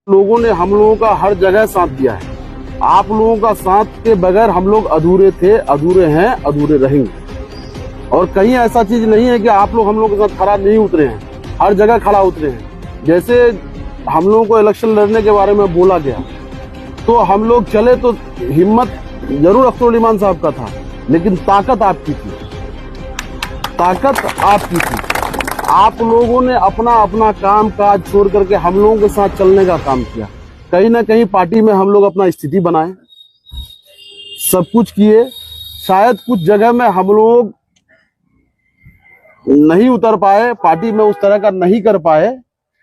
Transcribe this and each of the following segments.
लोगों ने हम लोगों का हर जगह साथ दिया है। आप लोगों का साथ के बगैर हम लोग अधूरे थे, अधूरे हैं, अधूरे रहेंगे। और कहीं ऐसा चीज नहीं है कि आप लोग हम लोग के साथ खड़ा नहीं उतरे हैं, हर जगह खड़ा उतरे हैं। जैसे हम लोगों को इलेक्शन लड़ने के बारे में बोला गया तो हम लोग चले, तो हिम्मत जरूर अख्तर ईमान साहब का था, लेकिन ताकत आपकी थी, ताकत आपकी थी। आप लोगों ने अपना अपना काम काज छोड़ करके हम लोगों के साथ चलने का काम किया। कहीं ना कहीं पार्टी में हम लोग अपना स्थिति बनाए, सब कुछ किए। शायद कुछ जगह में हम लोग नहीं उतर पाए, पार्टी में उस तरह का नहीं कर पाए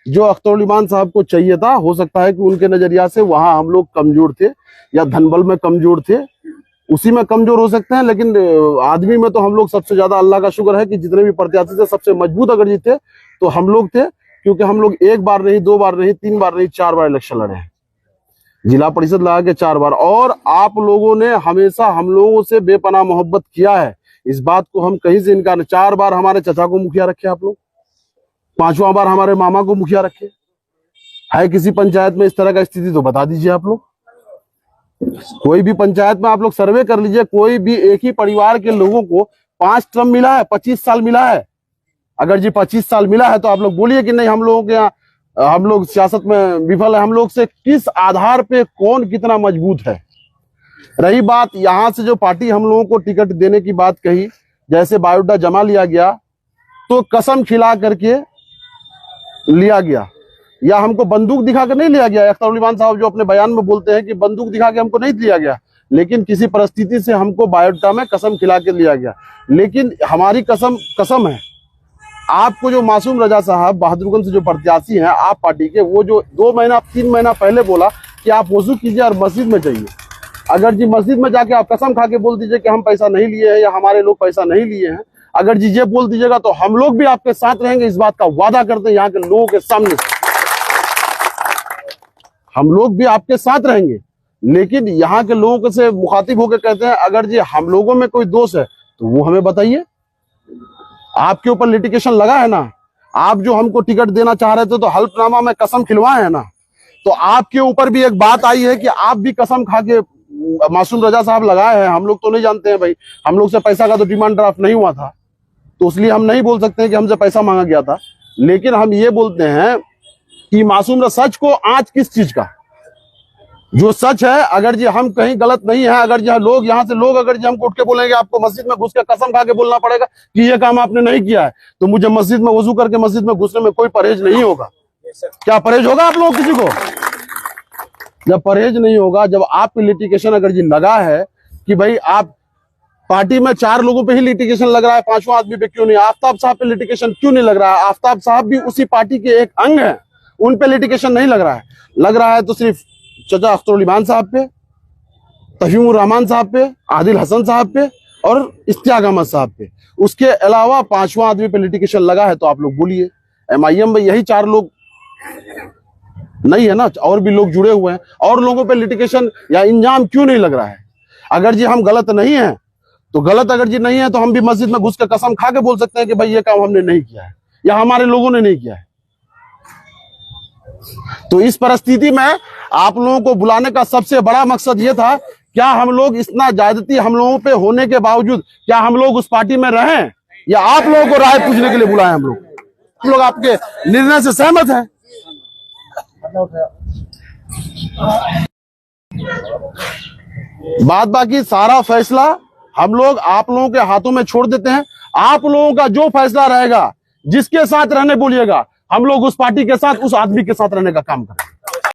जो अख्तर ईमान साहब को चाहिए था। हो सकता है कि उनके नजरिया से वहां हम लोग कमजोर थे या धनबल में कमजोर थे, उसी में कमजोर हो सकते हैं। लेकिन आदमी में तो हम लोग सबसे ज्यादा, अल्लाह का शुक्र है कि जितने भी प्रत्याशी थे सबसे मजबूत अगर जीते तो हम लोग थे, क्योंकि हम लोग एक बार नहीं, दो बार नहीं, तीन बार नहीं, 4 बार इलेक्शन लड़े हैं, जिला परिषद लगा के 4 बार। और आप लोगों ने हमेशा हम लोगों से बेपनाह मोहब्बत किया है, इस बात को हम कहीं से इनकार नहीं। 4 बार हमारे चचा को मुखिया रखे आप लोग, 5वां बार हमारे मामा को मुखिया रखे। है किसी पंचायत में इस तरह का स्थिति तो बता दीजिए आप लोग। कोई भी पंचायत में आप लोग सर्वे कर लीजिए, कोई भी एक ही परिवार के लोगों को 5 टर्म मिला है, 25 साल मिला है। अगर जी 25 साल मिला है तो आप लोग बोलिए कि नहीं हम लोगों के यहाँ, हम लोग सियासत में विफल है। हम लोग से किस आधार पे कौन कितना मजबूत है। रही बात यहाँ से जो पार्टी हम लोगों को टिकट देने की बात कही, जैसे बायोडाटा जमा लिया गया तो कसम खिला करके लिया गया, या हमको बंदूक दिखा कर नहीं लिया गया। अख्तर ईमान साहब जो अपने बयान में बोलते हैं कि बंदूक दिखा के हमको नहीं लिया गया, लेकिन किसी परिस्थिति से हमको बायोडाटा में कसम खिला के लिया गया। लेकिन हमारी कसम है, आपको जो मासूम रजा साहब बहादुरगंज से जो प्रत्याशी हैं आप पार्टी के, वो जो 2 महीना 3 महीना पहले बोला कि आप वजू कीजिए और मस्जिद में जाइए। अगर जी मस्जिद में जाके आप कसम खा के बोल दीजिए कि हम पैसा नहीं लिए हैं या हमारे लोग पैसा नहीं लिए हैं, अगर जी ये बोल दीजिएगा तो हम लोग भी आपके साथ रहेंगे, इस बात का वादा करते हैं यहाँ के लोगों के सामने। हम लोग भी आपके साथ रहेंगे। लेकिन यहाँ के लोगों से मुखातिब होकर कहते हैं अगर जी हम लोगों में कोई दोष है तो वो हमें बताइए। आपके ऊपर लिटिगेशन लगा है ना, आप जो हमको टिकट देना चाह रहे थे तो हल्फनामा में कसम खिलवाए है ना, तो आपके ऊपर भी एक बात आई है कि आप भी कसम खा के मासूम रजा साहब लगाए हैं। हम लोग तो नहीं जानते हैं भाई, हम लोग से पैसा का तो डिमांड ड्राफ्ट नहीं हुआ था, तो इसलिए हम नहीं बोल सकते हैं कि हमसे पैसा मांगा गया था। लेकिन हम ये बोलते हैं कि मासूम सच को आज किस चीज का, जो सच है, अगर जी हम कहीं गलत नहीं है, अगर जी लोग यहाँ से लोग अगर जी हमको उठ के बोलेंगे आपको मस्जिद में घुस के कसम खा के बोलना पड़ेगा कि ये काम आपने नहीं किया है, तो मुझे मस्जिद में वजू करके मस्जिद में घुसने में कोई परहेज नहीं होगा। क्या परहेज होगा आप लोग किसी को? जब परहेज नहीं होगा, जब आप पे लिटिगेशन अगर जी लगा है कि भाई आप पार्टी में 4 लोगों पे ही लिटिगेशन लग रहा है, 5वां आदमी पे क्यों नहीं? आफ्ताब साहब पे लिटिगेशन क्यों नहीं लग रहा है? आफ्ताब साहब भी उसी पार्टी के एक अंग है, उन पे लिटिगेशन नहीं लग रहा है। लग रहा है तो सिर्फ चचा अख्तर ईमान साहब पे, तफहीमुर रहमान साहब पे, आदिल हसन साहब पे और इश्तियाक अहमद साहब पे। उसके अलावा 5वां आदमी पे लिटिगेशन लगा है तो आप लोग बोलिए। MIM में यही 4 लोग नहीं है ना, और भी लोग जुड़े हुए हैं, और लोगों पे लिटिगेशन या इंजाम क्यों नहीं लग रहा है? अगर जी हम गलत नहीं है तो गलत, अगर जी नहीं है तो हम भी मस्जिद में घुस कर कसम खा के बोल सकते हैं कि भाई ये काम हमने नहीं किया है या हमारे लोगों ने नहीं किया है। तो इस परिस्थिति में आप लोगों को बुलाने का सबसे बड़ा मकसद ये था, क्या हम लोग इतना ज्यादती हम लोगों पे होने के बावजूद क्या हम लोग उस पार्टी में रहें, या आप लोगों को राय पूछने के लिए बुलाए? हम लोग आपके निर्णय से सहमत हैं। बात बाकी सारा फैसला हम लोग आप लोगों के हाथों में छोड़ देते हैं। आप लोगों का जो फैसला रहेगा, जिसके साथ रहने बोलिएगा, हम लोग उस पार्टी के साथ, उस आदमी के साथ रहने का काम करें।